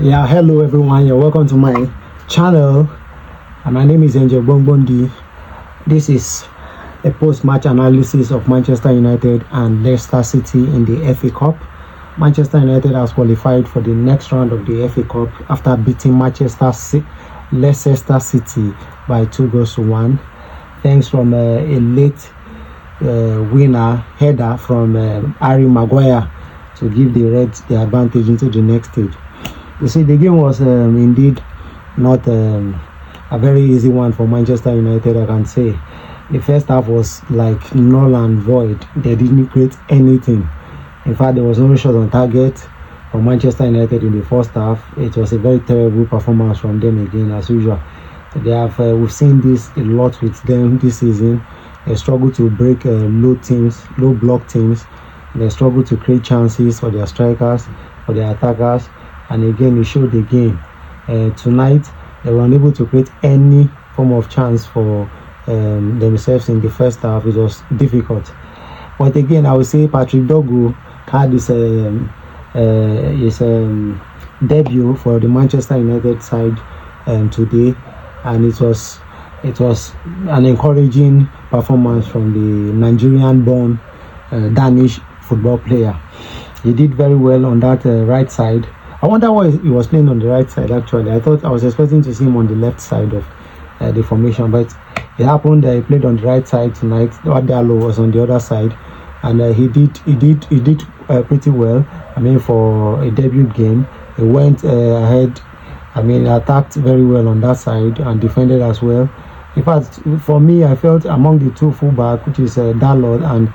Yeah, hello everyone. You're welcome to my channel. And my name is Angel Bongbongi. This is a post-match analysis of Manchester United and Leicester City in the FA Cup. Manchester United has qualified for the next round of the FA Cup after beating Leicester City by 2-1. Thanks from a late winner header from Harry Maguire to give the Reds the advantage into the next stage. You see, the game was indeed not a very easy one for Manchester United, I can say. The first half was like null and void. They didn't create anything. In fact, there was no shot on target for Manchester United in the first half. It was a very terrible performance from them again, as usual. We've seen this a lot with them this season. They struggle to break low block teams. They struggle to create chances for their strikers, for their attackers. And again, it showed again. Tonight, they were unable to create any form of chance for themselves in the first half. It was difficult. But again, I would say Patrick Dogu had his debut for the Manchester United side today, and it was an encouraging performance from the Nigerian-born Danish football player. He did very well on that right side. I wonder why he was playing on the right side. Actually, I was expecting to see him on the left side of the formation, but it happened that he played on the right side tonight. Wadalo was on the other side, and he did pretty well. I mean, for a debut game, he went ahead. I mean, attacked very well on that side and defended as well. In fact, for me, I felt among the two fullback, which is Dalot and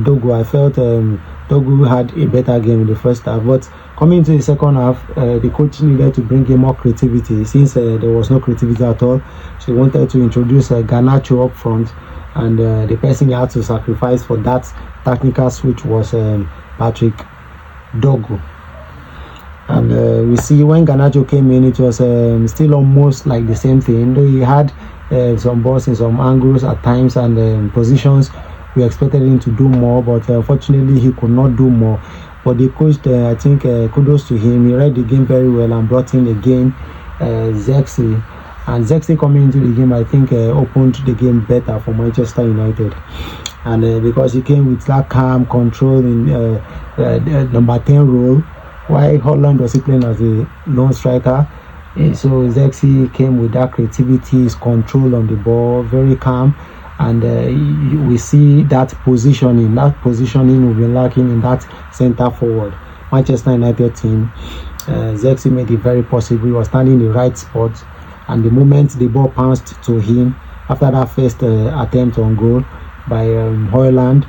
Dogu, I felt Dogu had a better game in the first half. But coming into the second half, the coach needed to bring in more creativity since there was no creativity at all. She wanted to introduce Garnacho up front, and the person he had to sacrifice for that technical switch was Patrick Dogu. And we see when Garnacho came in, it was still almost like the same thing. Though he had some balls in some angles at times and positions, we expected him to do more, but unfortunately he could not do more. But the coach, I think, kudos to him. He read the game very well and brought in again Zexi. And Zexi coming into the game, I think, opened the game better for Manchester United. And because he came with that calm control in number 10 role, while Holland was playing as a lone striker. So Zexi came with that creativity, his control on the ball, very calm. And we see that positioning will be lacking in that center forward Manchester United team. Zexi made it very possible. He was standing in the right spot, and the moment the ball bounced to him after that first attempt on goal by Højlund,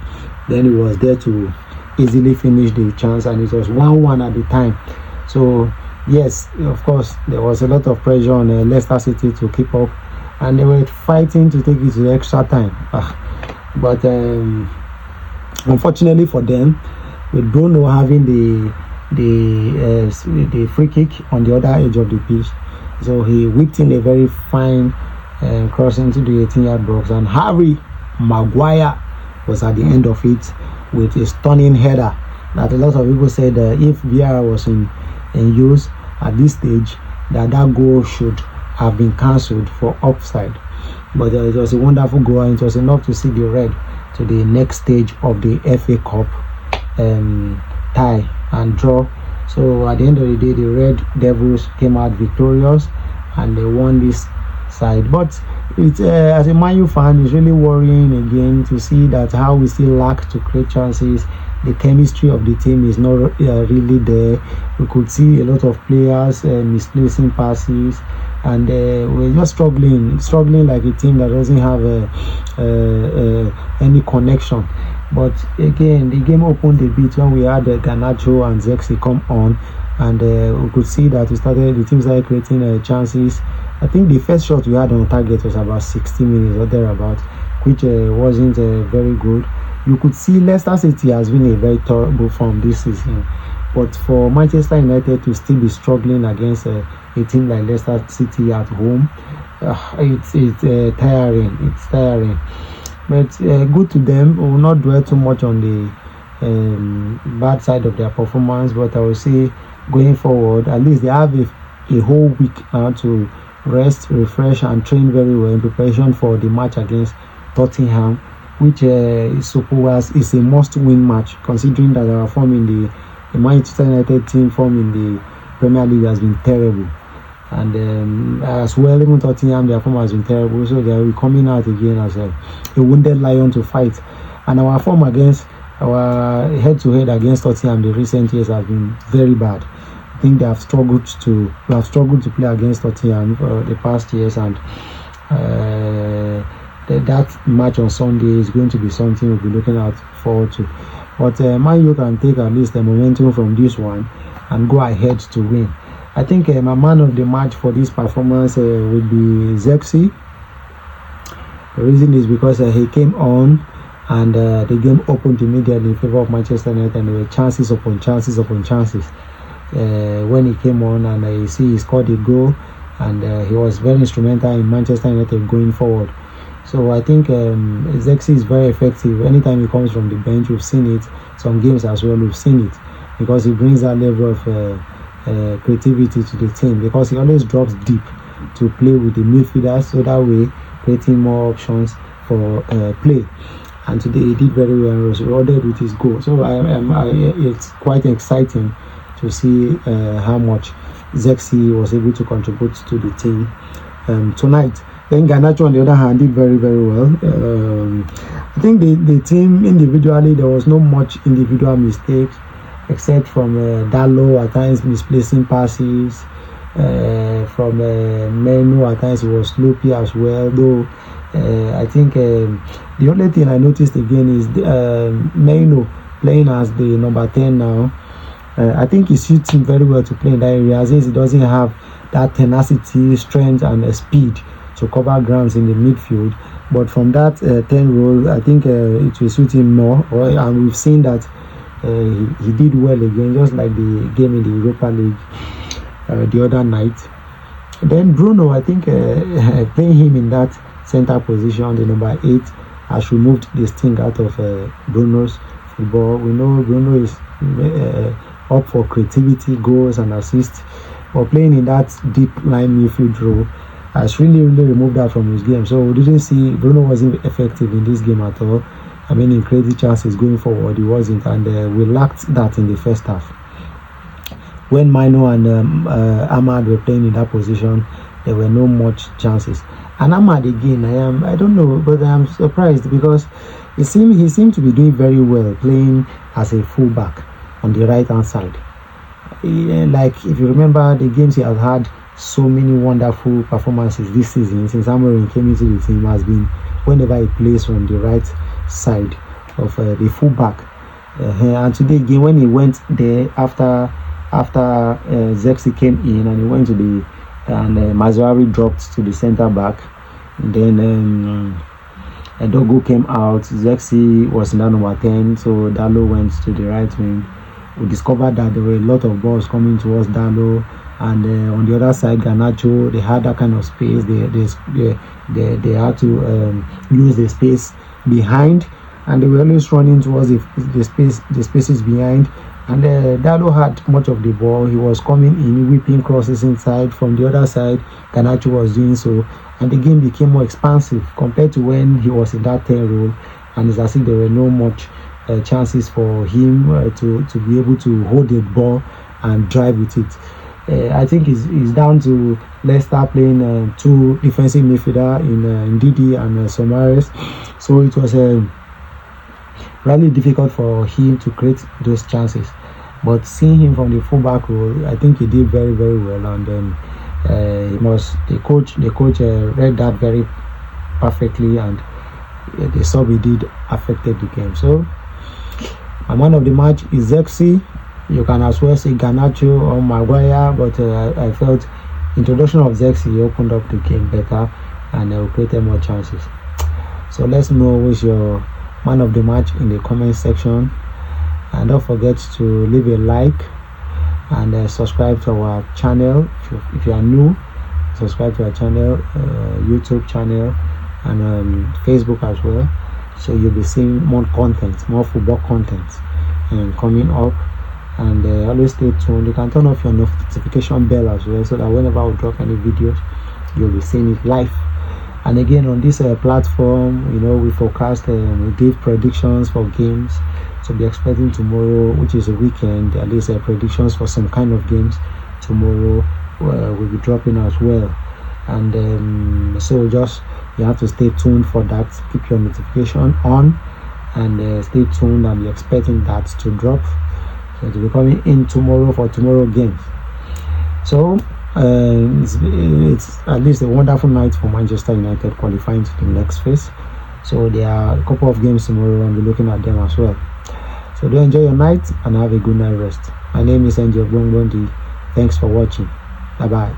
then he was there to easily finish the chance, and it was 1-1 at the time. So yes, of course, there was a lot of pressure on Leicester City to keep up, and they were fighting to take it to the extra time. But unfortunately for them, with Bruno having the free kick on the other edge of the pitch, so he whipped in a very fine cross into the 18-yard box, and Harry Maguire was at the end of it with a stunning header that a lot of people said if VAR was in use at this stage, that goal should have been cancelled for offside. But it was a wonderful goal, and it was enough to see the Red to the next stage of the FA Cup tie and draw. So at the end of the day, the Red Devils came out victorious and they won this side. But it's as a Man U fan, it's really worrying again to see that how we still lack to create chances. The chemistry of the team is not really there. We could see a lot of players misplacing passes, and we're just struggling like a team that doesn't have any connection. But again, the game opened a bit when we had Garnacho and Zexi come on, and we could see that the team started creating chances. I think the first shot we had on target was about 60 minutes or thereabout, which wasn't very good. You could see Leicester City has been a very terrible form this season, but for Manchester United to still be struggling against a team like Leicester City at home, it's tiring. It's tiring, but good to them. We will not dwell too much on the bad side of their performance, but I will say going forward. At least they have a whole week now to rest, refresh, and train very well in preparation for the match against Tottenham, which is supposed is a must-win match, considering that our form in the Manchester United team form in the Premier League has been terrible, and as well, even Tottenham, their form has been terrible, so they are coming out again as a wounded lion to fight. And our form against our head-to-head against Tottenham the recent years has been very bad. I think we have struggled to play against Tottenham for the past years, and that match on Sunday is going to be something we'll be looking out forward to. But Man U can take at least the momentum from this one and go ahead to win. I think my man of the match for this performance would be Zexi. The reason is because he came on and the game opened immediately in favor of Manchester United, and there were chances upon chances upon chances. When he came on, and you see he scored a goal, and he was very instrumental in Manchester United going forward. So I think Zexi is very effective. Anytime he comes from the bench, we've seen it. Some games as well, we've seen it, because he brings that level of creativity to the team, because he always drops deep to play with the midfielders, so that way creating more options for play. And today he did very well and was rewarded with his goal. So it's quite exciting to see how much Zexi was able to contribute to the team tonight. Then Garnacho, on the other hand, did very, very well. I think the team individually, there was not much individual mistakes, except from Dallo at times misplacing passes, from Menu at times he was sloppy as well. Though I think the only thing I noticed again is Menu playing as the number 10 now. I think it suits him very well to play in that area, since he doesn't have that tenacity, strength, and speed to cover grounds in the midfield. But from that 10 role, I think it will suit him more. And we've seen that he did well again, just like the game in the Europa League the other night. Then Bruno, I think playing him in that center position, the number 8, has removed the sting out of Bruno's football. We know Bruno is up for creativity, goals, and assists, but playing in that deep line midfield role has really removed that from his game. So we didn't see Bruno wasn't effective in this game at all. I mean, in creative chances going forward, he wasn't, and we lacked that in the first half. When Mino and Ahmad were playing in that position, there were no much chances. And Ahmad again, I don't know, but I am surprised, because he seemed to be doing very well playing as a fullback on the right hand side. Like, if you remember the games he has had, so many wonderful performances this season since Amorim came into the team has been whenever he plays on the right side of the fullback. And today again, when he went there after Zexi came in, and he went to the Mazraoui dropped to the centre back, and then Dogo came out. Zexi was in that number 10, so Dallo went to the right wing. We discovered that there were a lot of balls coming towards Dallo, and on the other side, Garnacho, they had that kind of space. They had to use the space behind, and they were always running towards the spaces behind. And Dallo had much of the ball. He was coming in, whipping crosses inside. From the other side, Garnacho was doing so, and the game became more expansive compared to when he was in that 10 role. And it's as if there were no much chances for him to be able to hold the ball and drive with it. I think it's down to Leicester playing 2 defensive midfielder in Didi and Somares. So it was really difficult for him to create those chances. But seeing him from the fullback role, I think he did very, very well. And then the coach read that very perfectly, and the sub he did affected the game. So my man of the match is Zexi. You can as well say Garnacho or Maguire, but I felt introduction of Zexi opened up the game better, and created more chances. So let's know who's your man of the match in the comment section, and don't forget to leave a like and subscribe to our channel. If you are new, subscribe to our channel, YouTube channel, and Facebook as well, so you'll be seeing more content, more football content coming up. and always stay tuned. You can turn off your notification bell as well, so that whenever we drop any videos, you'll be seeing it live. And again, on this platform, we forecast, we give predictions for games to be expecting tomorrow, which is a weekend. At least predictions for some kind of games tomorrow will be dropping as well. And so just you have to stay tuned for that. Keep your notification on and stay tuned, and be expecting that to drop. So to be coming in tomorrow for tomorrow games. So it's at least a wonderful night for Manchester United qualifying to the next phase. So there are a couple of games tomorrow, and we're looking at them as well. So do enjoy your night and have a good night rest. My name is Andy Ogbongbondy. Thanks for watching. Bye bye.